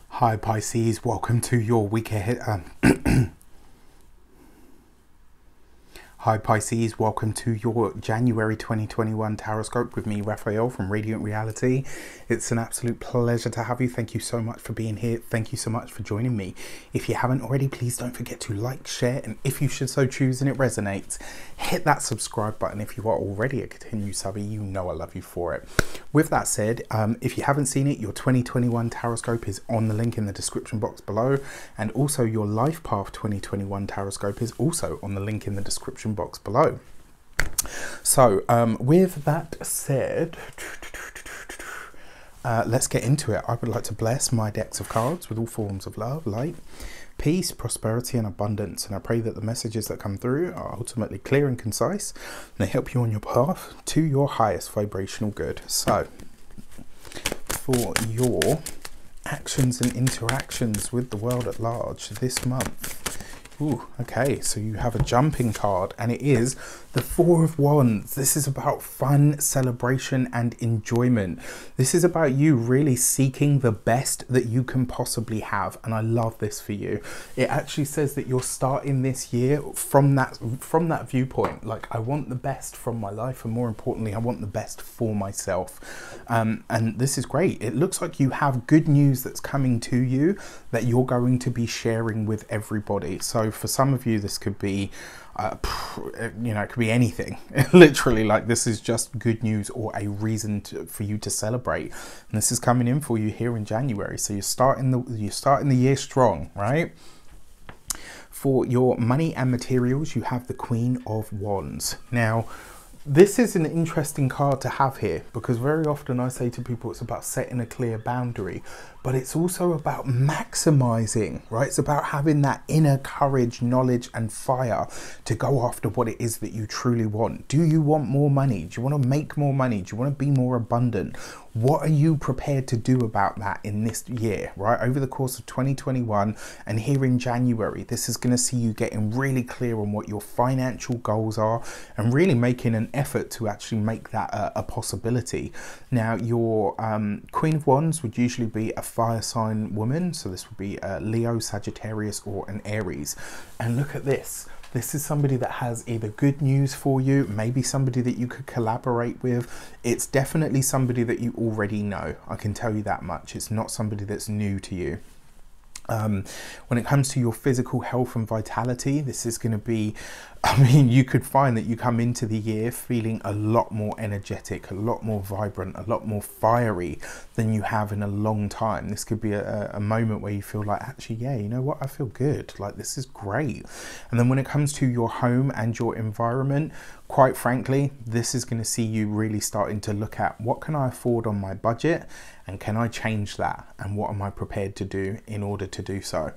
Hi Pisces, welcome to your week ahead. Hi Pisces, welcome to your January 2021 Taroscope with me, Raphael from Radiant Reality. It's an absolute pleasure to have you. Thank you so much for being here. Thank you so much for joining me. If you haven't already, please don't forget to like, share, and if you should so choose and it resonates, hit that subscribe button. If you are already a continued subby, you know I love you for it. With that said, if you haven't seen it, your 2021 Taroscope is on the link in the description box below, and also your Life Path 2021 Taroscope is also on the link in the description box below. So with that said, let's get into it. I would like to bless my decks of cards with all forms of love, light, peace, prosperity and abundance, and I pray that the messages that come through are ultimately clear and concise and they help you on your path to your highest vibrational good. So for your actions and interactions with the world at large this month, okay, so you have a jumping card and it is the Four of Wands. This is about fun, celebration and enjoyment. This is about you really seeking the best that you can possibly have, and I love this for you. It actually says that you're starting this year from that viewpoint, like I want the best from my life, and more importantly I want the best for myself. And this is great. It looks like you have good news that's coming to you that you're going to be sharing with everybody. So for some of you this could be you know, it could be anything. Literally, like this is just good news or a reason for you to celebrate, and this is coming in for you here in January. So you're starting the year strong, right? For your money and materials, you have the Queen of Wands. Now this is an interesting card to have here because very often I say to people it's about setting a clear boundary, but it's also about maximizing, right? It's about having that inner courage, knowledge and fire to go after what it is that you truly want. Do you want more money? Do you want to make more money? Do you want to be more abundant? What are you prepared to do about that in this year, right? Over the course of 2021 and here in January, this is going to see you getting really clear on what your financial goals are and really making an effort to actually make that a possibility. Now, your Queen of Wands would usually be a fire sign woman. So this would be a Leo, Sagittarius or an Aries. And look at this. This is somebody that has either good news for you, maybe somebody that you could collaborate with. It's definitely somebody that you already know. I can tell you that much. It's not somebody that's new to you. When it comes to your physical health and vitality, this is going to be, I mean, you could find that you come into the year feeling a lot more energetic, a lot more vibrant, a lot more fiery than you have in a long time. This could be a moment where you feel like, actually, yeah, you know what, I feel good. Like, this is great. And then when it comes to your home and your environment, quite frankly, this is going to see you really starting to look at what can I afford on my budget and can I change that, and what am I prepared to do in order to do so.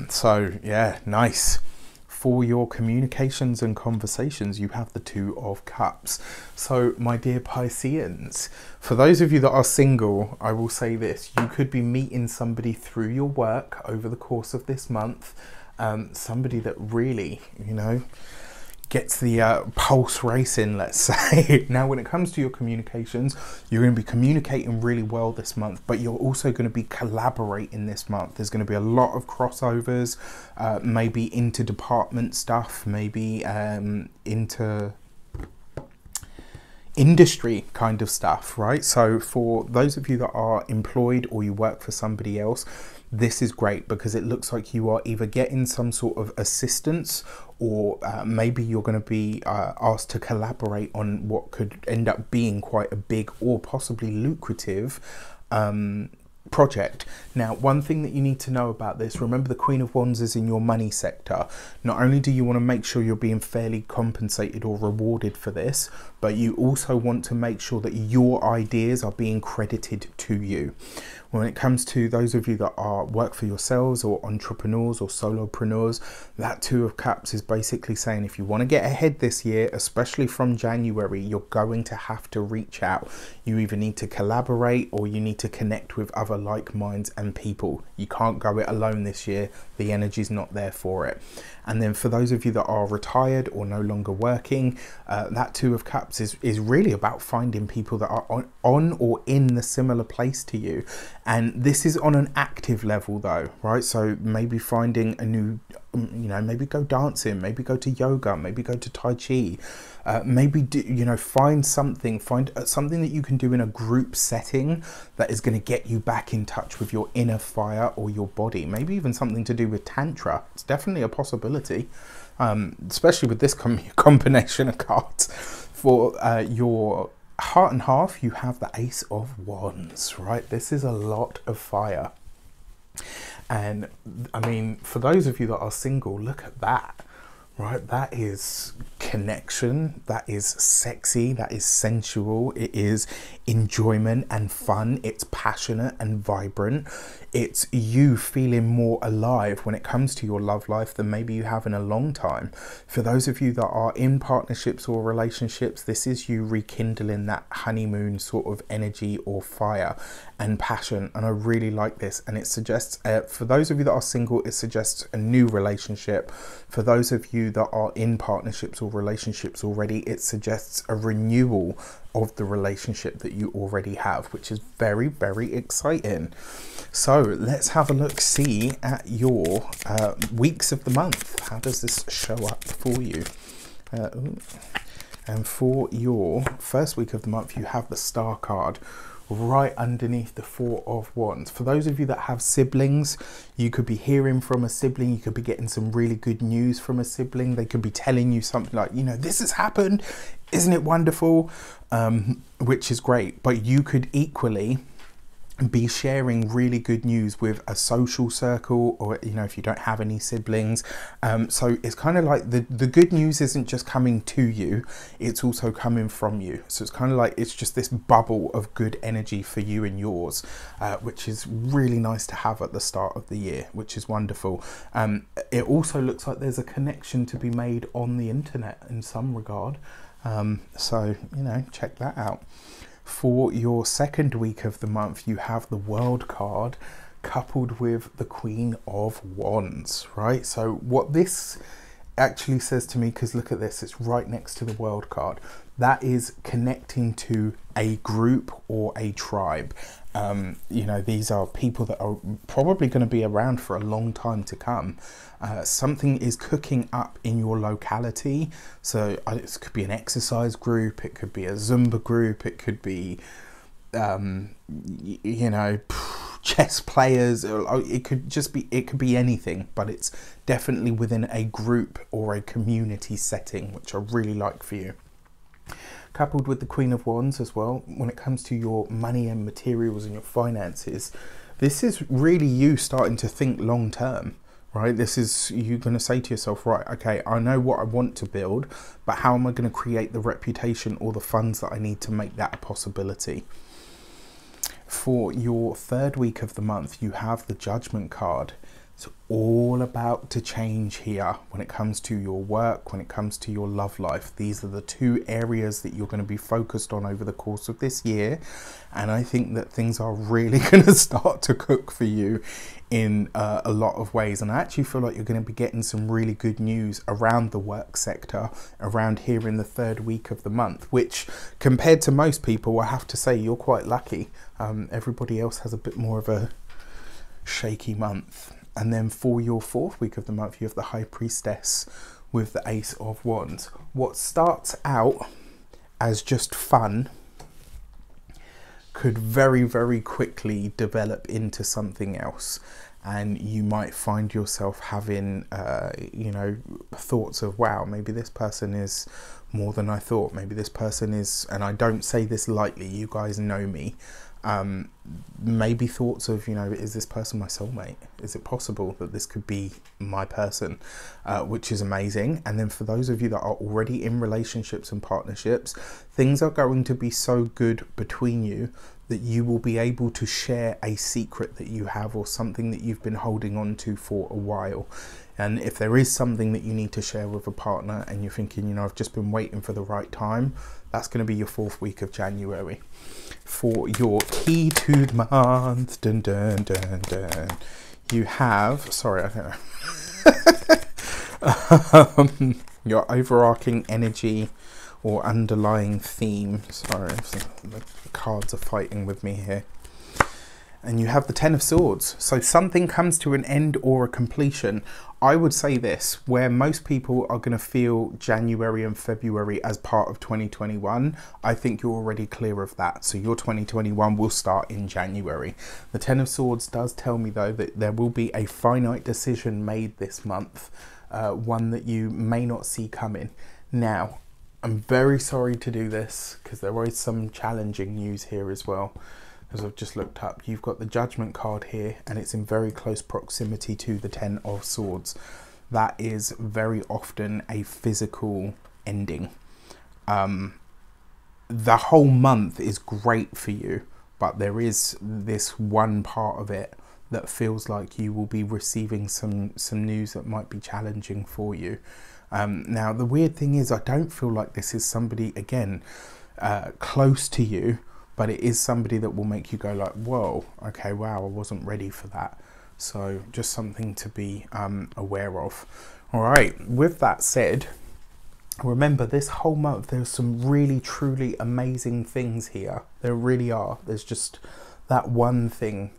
So yeah, nice. For your communications and conversations, you have the Two of Cups. So my dear Pisceans, for those of you that are single, I will say this: you could be meeting somebody through your work over the course of this month, somebody that really, you know, gets the pulse racing, let's say. Now, when it comes to your communications, you're going to be communicating really well this month, but you're also going to be collaborating this month. There's going to be a lot of crossovers, maybe interdepartment stuff, maybe into industry kind of stuff, right? So for those of you that are employed or you work for somebody else, this is great because it looks like you are either getting some sort of assistance or maybe you're going to be asked to collaborate on what could end up being quite a big or possibly lucrative project. Now, one thing that you need to know about this, remember the Queen of Wands is in your money sector. Not only do you want to make sure you're being fairly compensated or rewarded for this, but you also want to make sure that your ideas are being credited to you. When it comes to those of you that are work for yourselves or entrepreneurs or solopreneurs, that Two of Cups is basically saying if you want to get ahead this year, especially from January, you're going to have to reach out. You either need to collaborate or you need to connect with other like minds and people. You can't go it alone this year. The energy's not there for it. And then for those of you that are retired or no longer working, that Two of Cups is really about finding people that are on or in the similar place to you And this is on an active level though, right? So maybe finding a new, maybe go dancing, maybe go to yoga, maybe go to Tai Chi, maybe find something that you can do in a group setting that is going to get you back in touch with your inner fire or your body. Maybe even something to do with Tantra. It's definitely a possibility, especially with this combination of cards. For your heart and half, you have the Ace of Wands, right? This is a lot of fire. And I mean, for those of you that are single, look at that, right? That is connection, that is sexy, that is sensual, it is enjoyment and fun, it's passionate and vibrant, it's you feeling more alive when it comes to your love life than maybe you have in a long time. For those of you that are in partnerships or relationships, this is you rekindling that honeymoon sort of energy or fire and passion, and I really like this. And it suggests, for those of you that are single, it suggests a new relationship. For those of you that are in partnerships or relationships already, it suggests a renewal of the relationship that you already have, which is very, very exciting. So let's have a look, see at your weeks of the month. How does this show up for you? And for your first week of the month, you have the Star card right underneath the Four of Wands. For those of you that have siblings, you could be hearing from a sibling, you could be getting some really good news from a sibling. They could be telling you something like, this has happened, isn't it wonderful? Which is great. But you could equally be sharing really good news with a social circle, or if you don't have any siblings. So it's kind of like the good news isn't just coming to you, it's also coming from you. So it's kind of like it's just this bubble of good energy for you and yours, which is really nice to have at the start of the year, which is wonderful. It also looks like there's a connection to be made on the internet in some regard. So check that out. For your second week of the month, you have the World card coupled with the Queen of Wands, right? So what this actually says to me, because look at this, it's right next to the World card. That is connecting to a group or a tribe. These are people that are probably going to be around for a long time to come. Something is cooking up in your locality. So it could be an exercise group, it could be a Zumba group, it could be, chess players. It could be anything, but it's definitely within a group or a community setting, which I really like for you. Coupled with the Queen of Wands as well, when it comes to your money and materials and your finances, this is really you starting to think long term, right? This is you going to say to yourself, right, okay, I know what I want to build, but how am I going to create the reputation or the funds that I need to make that a possibility? For your third week of the month, you have the Judgment card. It's all about to change here when it comes to your work, when it comes to your love life. These are the two areas that you're going to be focused on over the course of this year. And I think that things are really going to start to cook for you in a lot of ways. And I actually feel like you're going to be getting some really good news around the work sector, around here in the third week of the month, which compared to most people, I have to say you're quite lucky. Everybody else has a bit more of a shaky month. And then for your fourth week of the month, you have the High Priestess with the Ace of Wands. What starts out as just fun could very, very quickly develop into something else. And you might find yourself having, thoughts of, wow, maybe this person is more than I thought. Maybe this person is, and I don't say this lightly, you guys know me. Maybe thoughts of, is this person my soulmate? Is it possible that this could be my person? Which is amazing. And then for those of you that are already in relationships and partnerships, things are going to be so good between you that you will be able to share a secret that you have or something that you've been holding on to for a while. And if there is something that you need to share with a partner and you're thinking, I've just been waiting for the right time, that's going to be your fourth week of January. For your key to the month, dun, dun, dun, dun, you have, sorry, I don't know, your overarching energy or underlying theme. Sorry, the cards are fighting with me here. And you have the Ten of Swords. So something comes to an end or a completion. I would say this, where most people are going to feel January and February as part of 2021, I think you're already clear of that. So your 2021 will start in January. The Ten of Swords does tell me, though, that there will be a finite decision made this month, one that you may not see coming. Now, I'm very sorry to do this because there is some challenging news here as well. As I've just looked up, you've got the Judgment card here, and it's in very close proximity to the Ten of Swords. That is very often a physical ending. The whole month is great for you, but there is this one part of it that feels like you will be receiving some news that might be challenging for you. Now, the weird thing is, I don't feel like this is somebody, again, close to you, but it is somebody that will make you go like, whoa, okay, wow, I wasn't ready for that. So just something to be aware of. All right, with that said, remember this whole month, there's some really, truly amazing things here. There really are. There's just that one thing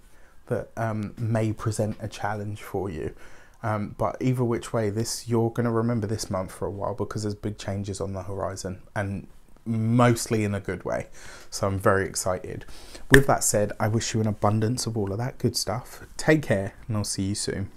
that may present a challenge for you. But either which way, you're going to remember this month for a while because there's big changes on the horizon, and mostly in a good way. So I'm very excited. With that said, I wish you an abundance of all of that good stuff. Take care, and I'll see you soon.